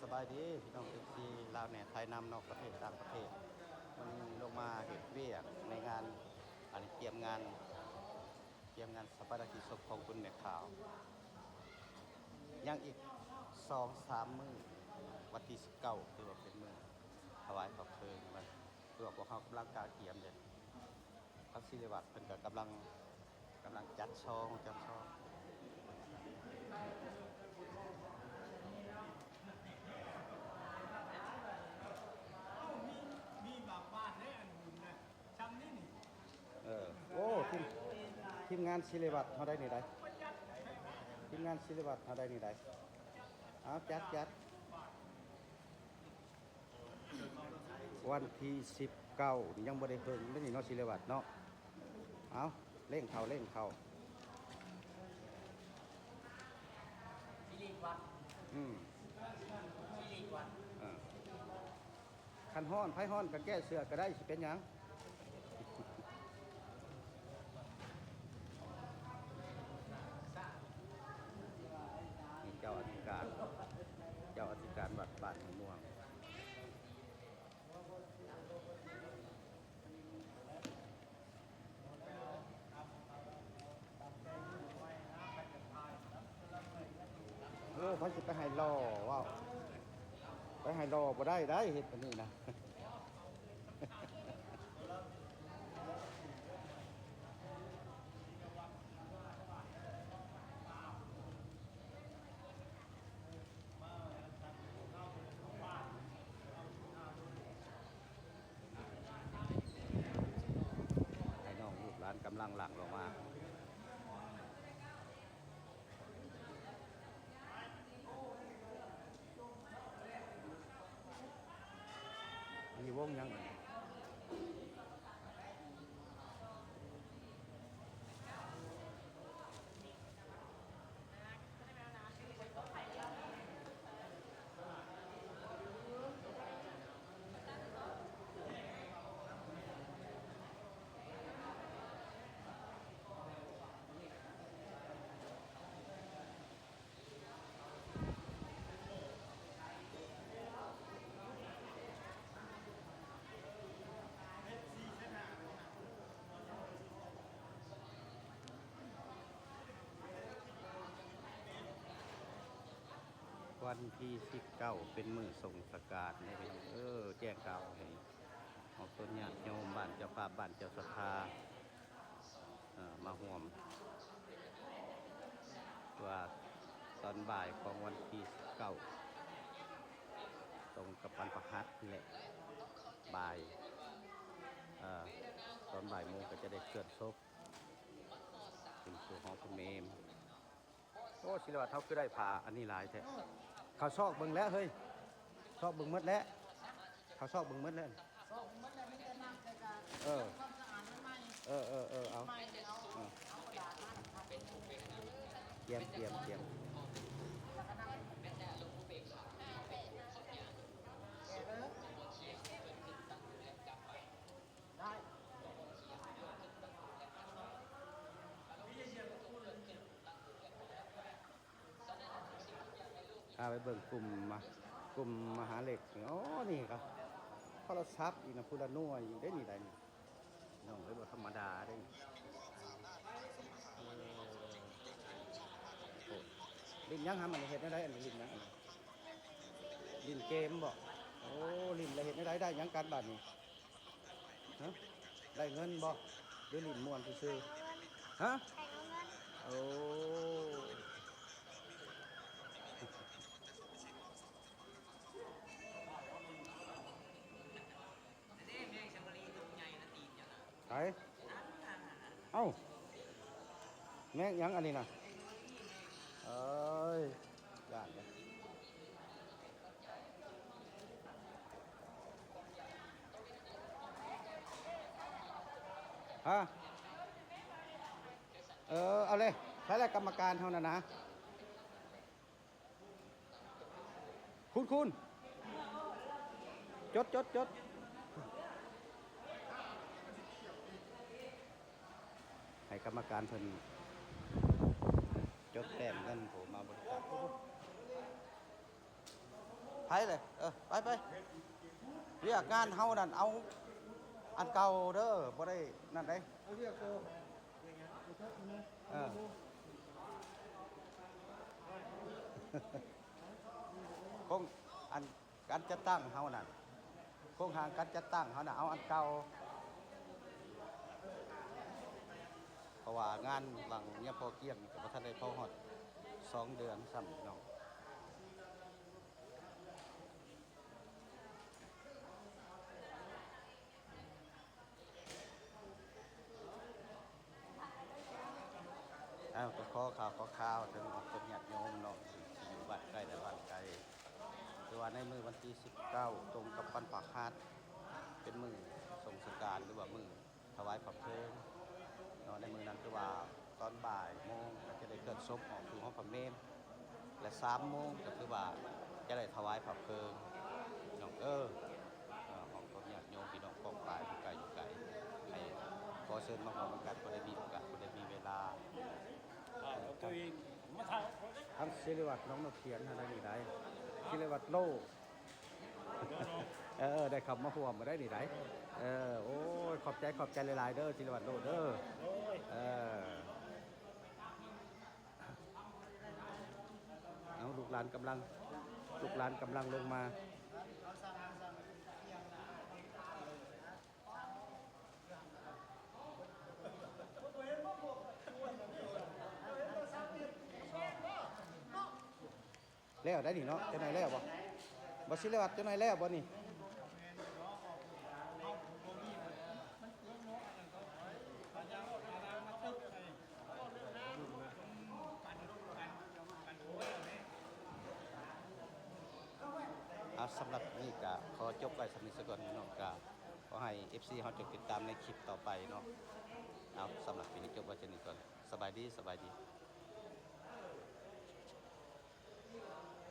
สบายดีพี่น้องที่ลาวเนี่ยไทยนำนอกประเทศต่างประเทศมันลงมาเห็ดเวียกในงานอันนี้เตรียมงานสัปดาห์ที่ศพของคุณแม่ขาวยังอีก2-3 มื้อวันที่19คือว่าเป็นมื้อถวายพระเพลิงมันคือว่าพวกเขากำลังการเตรียมเด่นพระศิริวัตรเป็นก็กำลังจัดช่องมีบางบ้านได้อันบุญนะจำนี่นี่โอ้ทีมงานศิริวัตรเขาได้นี่ได้ทีมงานศิริวัตรเขาได้นี่ได้เอาจัดวันที่19ยังบ่ได้เพิ่งได้นี่เนาะศิริวัตรเนาะเอาเร่งเข้าสิริวัฒน์อืมสิริวัฒน์คันฮ้อนไผฮ้อนก็แก้เสื้อก็ได้สิเป็นหยังนี่เจ้าอธิการวัดบ้านมะม่วงเขาสิไปให้รอว้าวไปให้รอบ่ได้เฮ็ดอันนี้นะให้น้องลูกหลานกำลังหลั่งลงมามีวงยังวันที่19เป็นมื้อสงกรานต์นี่พี่น้องแจ้งข่าวให้ออกต้นญาติโยมบ้านเจ้าภาพบ้านเจ้าศรัทธามาร่วมว่าตอนบ่ายของวันที่19ตรงกับวันประหัสนี่แหละบ่ายตอนบ่ายโมงก็จะได้เคลื่อนศพถึงสู่ห้องคุณเมมโอ้ศิลปะเท่าคือได้ผ่าอันนี้หลายแท้เขาซอกเบิ่งแล้วเฮ้ยซอกเบิ่งหมดแล้วเขาซอกเบิ่งหมดแล้วสองมันได้ไม่ได้นั่งแต่การความสะอาดไม่ไหมเอาไม่เอากระดาษมาทำเป็นเตรียมแล้วก็นั่งเป็นแต่ลงผู้เบกได้ไปเบิ่งกลุ่มมหาเหล็กอ๋อนี่ครับโทรศัพท์อีกนะพูดละนัวอีกได้นี่ได้นี่น้องเลยบ่ธรรมดาได้นี่ลิ้นยังหามันเห็ดได้อันนี้ลิ้นยังลิ้นเกมบ่โอ้ลิ้นละเห็ดได้ยังการบัตรนี่ฮะได้เงินบ่หรือลิ้นม่วนซื่อฮะโอ้ไอ้เอ้าแม่ยังอันนี้นะเอ้ยย่านเลยฮะเอาเลยใช้อะไรกรรมการเท่านั้นนะคุณจดให้กรรมการเพิ่นจดแต้มเงินผมมาบริจาค ไผเลยไปเรียกงานเฮานั่นเอาอันเก่าเด้อบ่ได้นั่นเด้ เอาเรียกโตเออคงอันการจัดตั้งเฮานั่นคงหางการจัดตั้งเฮาน่ะเอาอันเก่าเพราะว่างานหลังเนี่ยพอเกี้ยงก็บ่ทันได้พอฮอด2 เดือนซ้ำพี่น้องก็ขอข่าวถึงคนญาติโยมเนาะที่อยู่บ้านใกล้และบ้านไกลคือว่าในมื้อวันที่19ตรงกับวันปากฮาดเป็นมื้อสงสการหรือว่ามื้อถวายพระเพลิงเนาะในมื้อนั้นคือว่าตอนบ่ายโมงก็จะได้เกิดศพออกสู่ห้องพระเมรุและ3 โมงก็คือว่าจะได้ถวายพระเพลิงน้องของคนญาติโยมพี่น้องป้องปลายอยู่ไกลให้ขอเชิญมาพร้อมกันบ่ได้มีโอกาสบ่ได้มีเวลาทั้งศิริวัตรน้องนกเขียนอะไรนี่ได้ศิริวัตรโลได้ขับมาห่วมมาได้นี่ได้โอ้ยขอบใจหลายๆเด้อศิริวัตรโลเด้อเอาลูกหลานกำลังลงมาแล้วได้นี่เนาะเจ้าไหนแล้วบ่ศิริวัตรเจ้าไหนแล้วบ่นี่สำหรับนี่ก็ขอจบไว้สำหรับก่อนเนาะก็ขอให้ FC เฮาจงติดตามในคลิปต่อไปเนาะเอาสำหรับปีนี้จบไว้เช่นนี้ก่อนสบายดี